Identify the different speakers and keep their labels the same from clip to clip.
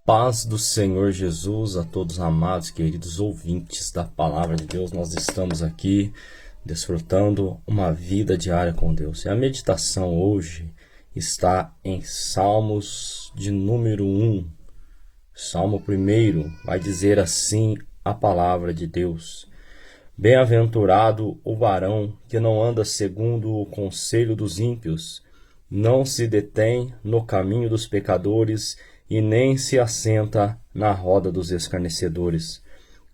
Speaker 1: Paz do Senhor Jesus a todos amados, queridos ouvintes da Palavra de Deus. Nós estamos aqui desfrutando uma vida diária com Deus. E a meditação hoje está em Salmos de número 1. Salmo 1 vai dizer assim a Palavra de Deus. Bem-aventurado o varão que não anda segundo o conselho dos ímpios, não se detém no caminho dos pecadores e nem se assenta na roda dos escarnecedores.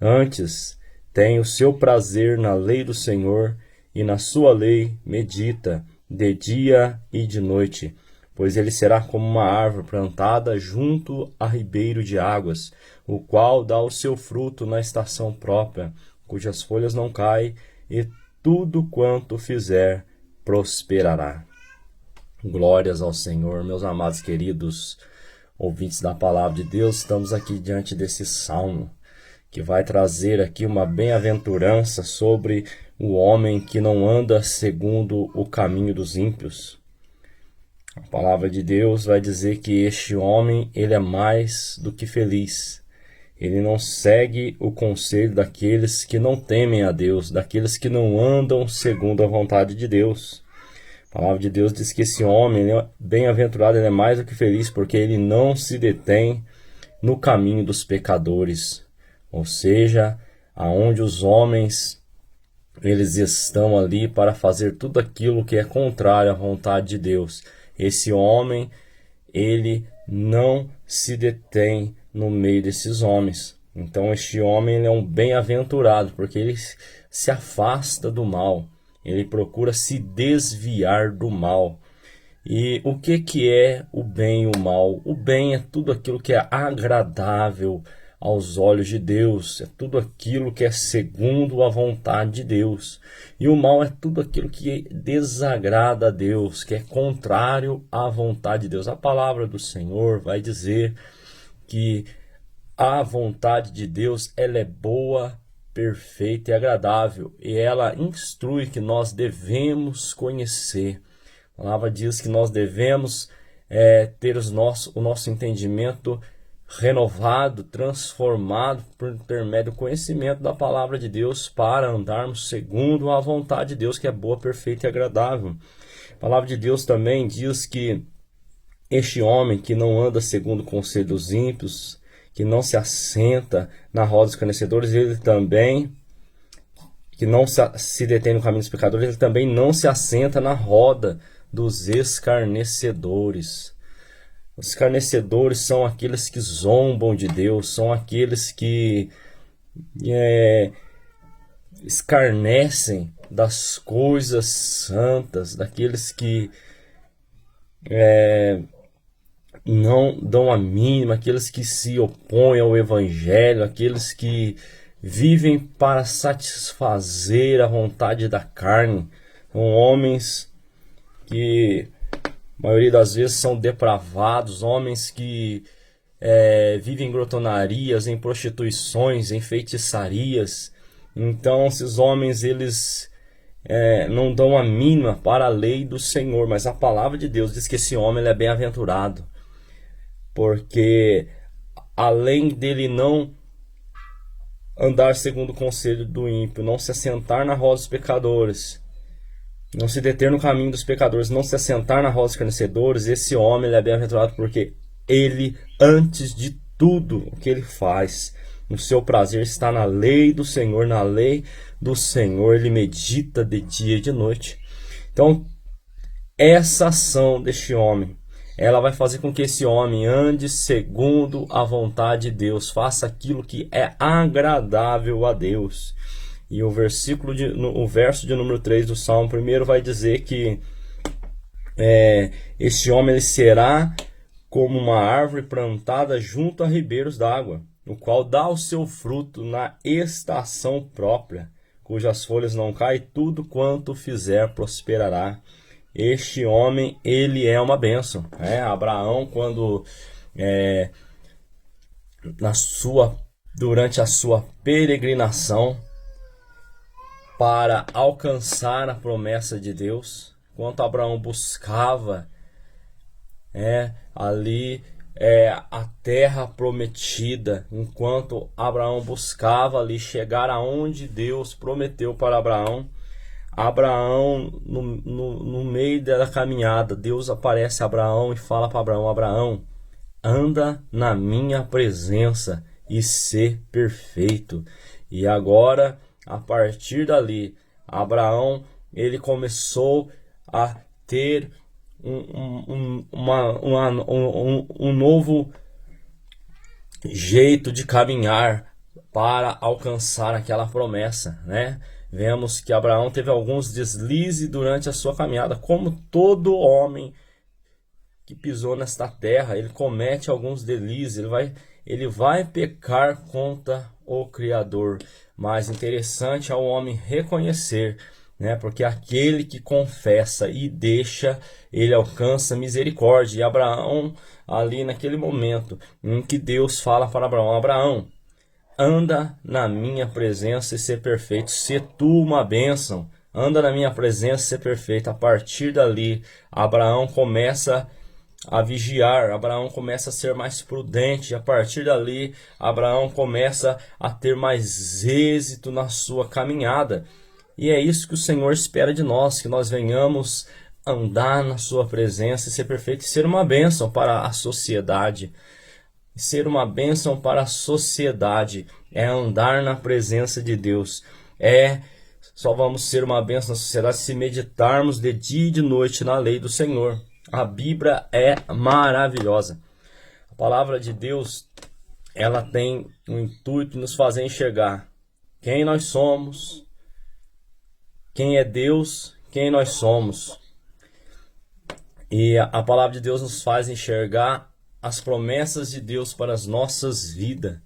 Speaker 1: Antes, tem o seu prazer na lei do Senhor, e na sua lei medita de dia e de noite. Pois ele será como uma árvore plantada junto a ribeiro de águas, o qual dá o seu fruto na estação própria, cujas folhas não caem, e tudo quanto fizer prosperará. Glórias ao Senhor, meus amados queridos ouvintes da Palavra de Deus. Estamos aqui diante desse salmo que vai trazer aqui uma bem-aventurança sobre o homem que não anda segundo o caminho dos ímpios. A Palavra de Deus vai dizer que este homem, ele é mais do que feliz. Ele não segue o conselho daqueles que não temem a Deus, daqueles que não andam segundo a vontade de Deus. A Palavra de Deus diz que esse homem, bem-aventurado, ele é mais do que feliz, porque ele não se detém no caminho dos pecadores. Ou seja, aonde os homens, eles estão ali para fazer tudo aquilo que é contrário à vontade de Deus. Esse homem, ele não se detém no meio desses homens. Então este homem, ele é um bem-aventurado, porque ele se afasta do mal. Ele procura se desviar do mal. E o que é o bem e o mal? O bem é tudo aquilo que é agradável aos olhos de Deus. É tudo aquilo que é segundo a vontade de Deus. E o mal é tudo aquilo que desagrada a Deus, que é contrário à vontade de Deus. A palavra do Senhor vai dizer que a vontade de Deus, ela é boa, perfeita e agradável, e ela instrui que nós devemos conhecer. A palavra diz que nós devemos ter o nosso entendimento renovado, transformado por intermédio do conhecimento da palavra de Deus, para andarmos segundo a vontade de Deus, que é boa, perfeita e agradável. A palavra de Deus também diz que este homem que não anda segundo o conselho dos ímpios, que não se assenta na roda dos escarnecedores, ele também, que não se detém no caminho dos pecadores, ele também não se assenta na roda dos escarnecedores. Os escarnecedores são aqueles que zombam de Deus, são aqueles que escarnecem das coisas santas, daqueles que não dão a mínima, aqueles que se opõem ao Evangelho, aqueles que vivem para satisfazer a vontade da carne. São homens que, a maioria das vezes, são depravados, homens que vivem em grotonarias, em prostituições, em feitiçarias. Então, esses homens, eles não dão a mínima para a lei do Senhor, mas a palavra de Deus diz que esse homem, ele é bem-aventurado, porque além dele não andar segundo o conselho do ímpio, não se assentar na roda dos pecadores, não se deter no caminho dos pecadores, não se assentar na roda dos escarnecedores, esse homem, ele é bem-aventurado porque ele, antes de tudo o que ele faz, no seu prazer está na lei do Senhor, na lei do Senhor ele medita de dia e de noite. Então, essa ação deste homem, ela vai fazer com que esse homem ande segundo a vontade de Deus, faça aquilo que é agradável a Deus. E o verso de número 3 do Salmo 1 vai dizer que este homem, ele será como uma árvore plantada junto a ribeiros d'água, o qual dá o seu fruto na estação própria, cujas folhas não caem, tudo quanto fizer prosperará. Este homem, ele é uma bênção. Abraão, quando durante a sua peregrinação para alcançar a promessa de Deus, enquanto Abraão buscava ali a terra prometida, enquanto Abraão buscava ali chegar aonde Deus prometeu para Abraão. Abraão, no meio da caminhada, Deus aparece a Abraão e fala para Abraão: Abraão, anda na minha presença e ser perfeito. E agora, a partir dali, Abraão, ele começou a ter um novo jeito de caminhar para alcançar aquela promessa, né? Vemos que Abraão teve alguns deslizes durante a sua caminhada, como todo homem que pisou nesta terra, ele comete alguns deslizes, ele vai pecar contra o Criador. Mas interessante é o homem reconhecer, né? Porque aquele que confessa e deixa, ele alcança misericórdia. E Abraão, ali naquele momento em que Deus fala para Abraão: Abraão, anda na minha presença e ser perfeito, ser tu uma bênção, anda na minha presença e ser perfeito. A partir dali, Abraão começa a vigiar, Abraão começa a ser mais prudente, a partir dali, Abraão começa a ter mais êxito na sua caminhada. E é isso que o Senhor espera de nós, que nós venhamos andar na sua presença e ser perfeito, e ser uma bênção para a sociedade. Ser uma bênção para a sociedade é andar na presença de Deus. Só vamos ser uma bênção na sociedade se meditarmos de dia e de noite na lei do Senhor. A Bíblia é maravilhosa. A palavra de Deus, ela tem o intuito de nos fazer enxergar quem nós somos, quem é Deus, quem nós somos. E a palavra de Deus nos faz enxergar as promessas de Deus para as nossas vidas.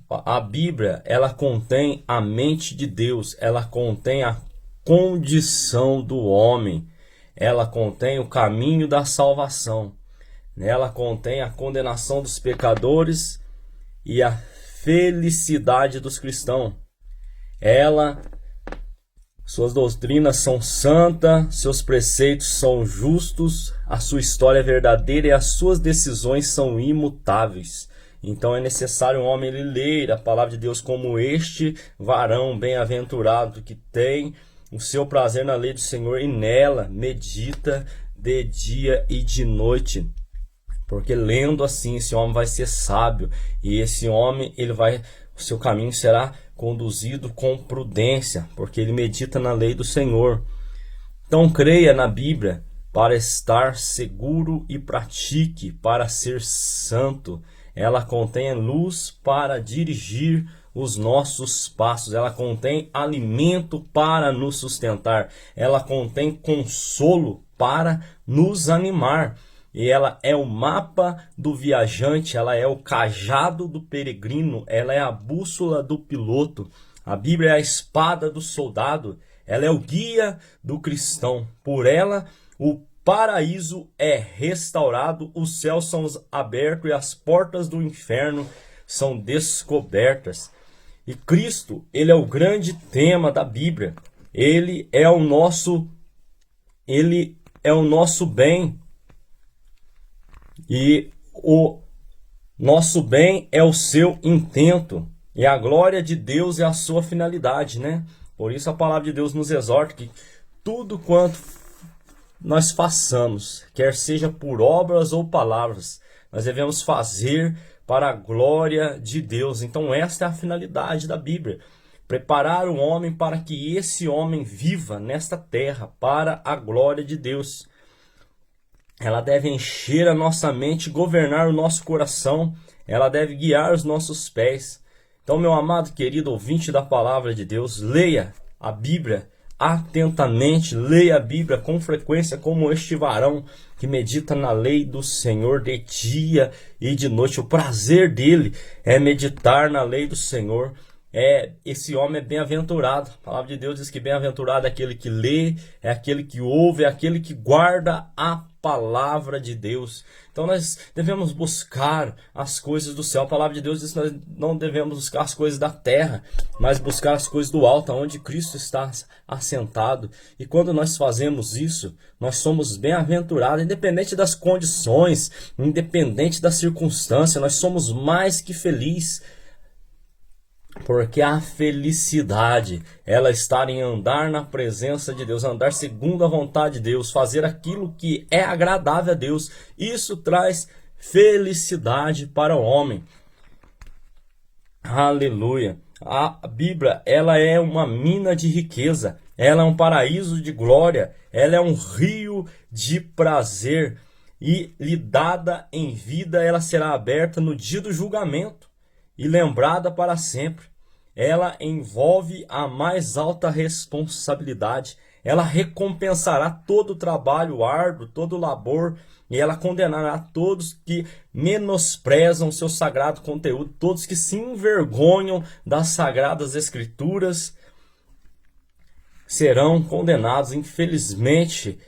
Speaker 1: A Bíblia, ela contém a mente de Deus, ela contém a condição do homem, ela contém o caminho da salvação, ela contém a condenação dos pecadores e a felicidade dos cristãos. Suas doutrinas são santas, seus preceitos são justos, a sua história é verdadeira e as suas decisões são imutáveis. Então é necessário um homem ler a palavra de Deus como este varão bem-aventurado que tem o seu prazer na lei do Senhor e nela medita de dia e de noite. Porque lendo assim, esse homem vai ser sábio e esse homem, o seu caminho será conduzido com prudência, porque ele medita na lei do Senhor. Então creia na Bíblia para estar seguro e pratique para ser santo. Ela contém luz para dirigir os nossos passos. Ela contém alimento para nos sustentar. Ela contém consolo para nos animar. E ela é o mapa do viajante, ela é o cajado do peregrino, ela é a bússola do piloto. A Bíblia é a espada do soldado, ela é o guia do cristão. Por ela, o paraíso é restaurado, os céus são abertos e as portas do inferno são descobertas. E Cristo, ele é o grande tema da Bíblia. Ele é o nosso bem. E o nosso bem é o seu intento. E a glória de Deus é a sua finalidade, né? Por isso a palavra de Deus nos exorta que tudo quanto nós façamos, quer seja por obras ou palavras, nós devemos fazer para a glória de Deus. Então esta é a finalidade da Bíblia. Preparar o homem para que esse homem viva nesta terra para a glória de Deus. Ela deve encher a nossa mente, governar o nosso coração. Ela deve guiar os nossos pés. Então, meu amado, querido ouvinte da palavra de Deus, leia a Bíblia atentamente. Leia a Bíblia com frequência, como este varão que medita na lei do Senhor de dia e de noite. O prazer dele é meditar na lei do Senhor. Esse homem é bem-aventurado. A palavra de Deus diz que bem-aventurado é aquele que lê, é aquele que ouve, é aquele que guarda a palavra de Deus. Então nós devemos buscar as coisas do céu. A palavra de Deus diz que nós não devemos buscar as coisas da terra, mas buscar as coisas do alto, onde Cristo está assentado. E quando nós fazemos isso, nós somos bem-aventurados, independente das condições, independente da circunstância, nós somos mais que felizes. Porque a felicidade, ela está em andar na presença de Deus, andar segundo a vontade de Deus, fazer aquilo que é agradável a Deus. Isso traz felicidade para o homem. Aleluia. A Bíblia, ela é uma mina de riqueza, ela é um paraíso de glória, ela é um rio de prazer. E lhe dada em vida, ela será aberta no dia do julgamento e lembrada para sempre. Ela envolve a mais alta responsabilidade. Ela recompensará todo o trabalho árduo, todo o labor, e ela condenará todos que menosprezam seu sagrado conteúdo, todos que se envergonham das sagradas escrituras serão condenados. Infelizmente,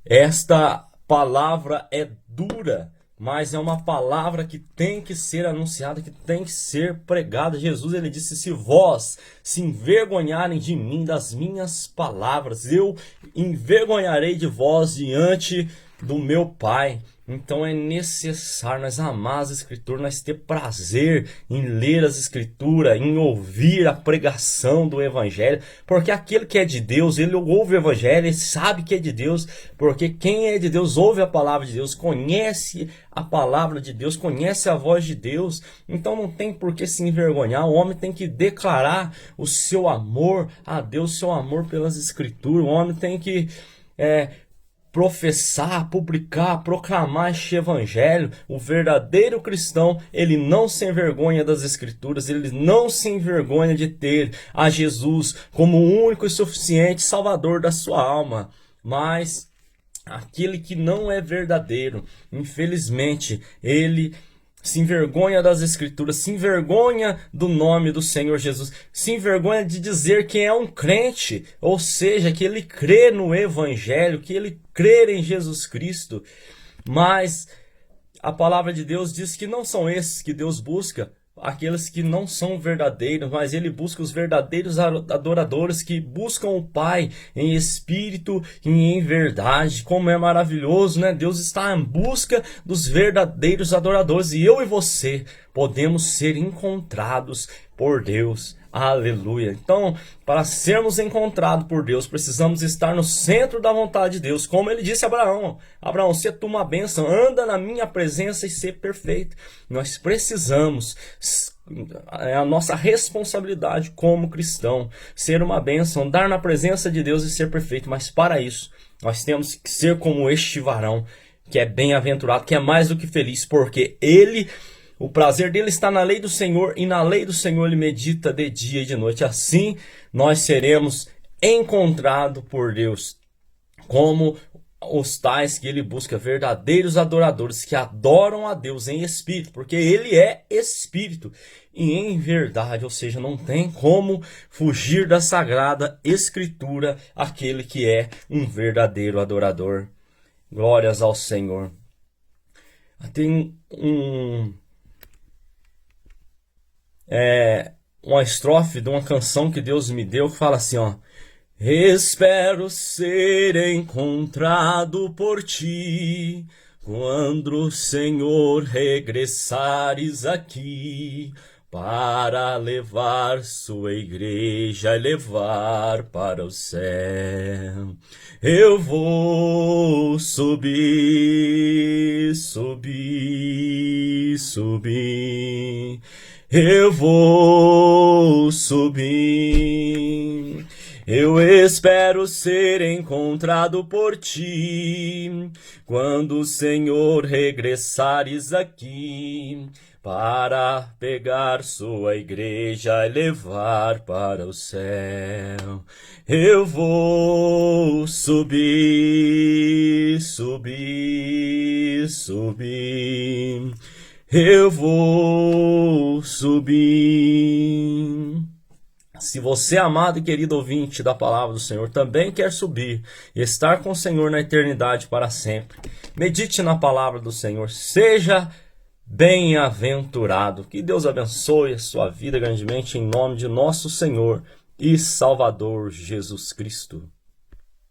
Speaker 1: esta palavra é dura, mas é uma palavra que tem que ser anunciada, que tem que ser pregada. Jesus, ele disse: se vós se envergonharem de mim, das minhas palavras, eu envergonharei de vós diante do meu Pai. Então é necessário nós amar as Escrituras, nós ter prazer em ler as Escrituras, em ouvir a pregação do Evangelho, porque aquele que é de Deus, ele ouve o Evangelho, ele sabe que é de Deus, porque quem é de Deus ouve a palavra de Deus, conhece a palavra de Deus, conhece a voz de Deus. Então não tem por que se envergonhar. O homem tem que declarar o seu amor a Deus, o seu amor pelas Escrituras. O homem tem que professar, publicar, proclamar este evangelho. O verdadeiro cristão, ele não se envergonha das Escrituras, ele não se envergonha de ter a Jesus como o único e suficiente Salvador da sua alma. Mas aquele que não é verdadeiro, infelizmente, ele se envergonha das Escrituras, se envergonha do nome do Senhor Jesus, se envergonha de dizer que é um crente, ou seja, que ele crê no Evangelho, que ele crê em Jesus Cristo. Mas a palavra de Deus diz que não são esses que Deus busca, aqueles que não são verdadeiros, mas ele busca os verdadeiros adoradores que buscam o Pai em espírito e em verdade. Como é maravilhoso, né? Deus está em busca dos verdadeiros adoradores, e eu e você podemos ser encontrados por Deus. Aleluia. Então, para sermos encontrados por Deus, precisamos estar no centro da vontade de Deus. Como ele disse a Abraão: Abraão, se tu uma bênção, anda na minha presença e ser perfeito. Nós precisamos, é a nossa responsabilidade como cristão, ser uma bênção, andar na presença de Deus e ser perfeito. Mas para isso, nós temos que ser como este varão, que é bem-aventurado, que é mais do que feliz, porque o prazer dele está na lei do Senhor, e na lei do Senhor ele medita de dia e de noite. Assim nós seremos encontrados por Deus como os tais que ele busca, verdadeiros adoradores que adoram a Deus em espírito, porque ele é espírito e em verdade. Ou seja, não tem como fugir da sagrada escritura aquele que é um verdadeiro adorador. Glórias ao Senhor. Tem uma estrofe de uma canção que Deus me deu que fala assim, ó: espero ser encontrado por ti quando o Senhor regressares aqui, para levar sua igreja e levar para o céu. Eu vou subir, subir, subir. Eu vou subir. Eu espero ser encontrado por ti quando o Senhor regressares aqui, para pegar sua igreja e levar para o céu. Eu vou subir, subir, subir. Eu vou subir. Se você, amado e querido ouvinte da palavra do Senhor, também quer subir e estar com o Senhor na eternidade para sempre, medite na palavra do Senhor, seja bem-aventurado. Que Deus abençoe a sua vida grandemente em nome de nosso Senhor e Salvador Jesus Cristo.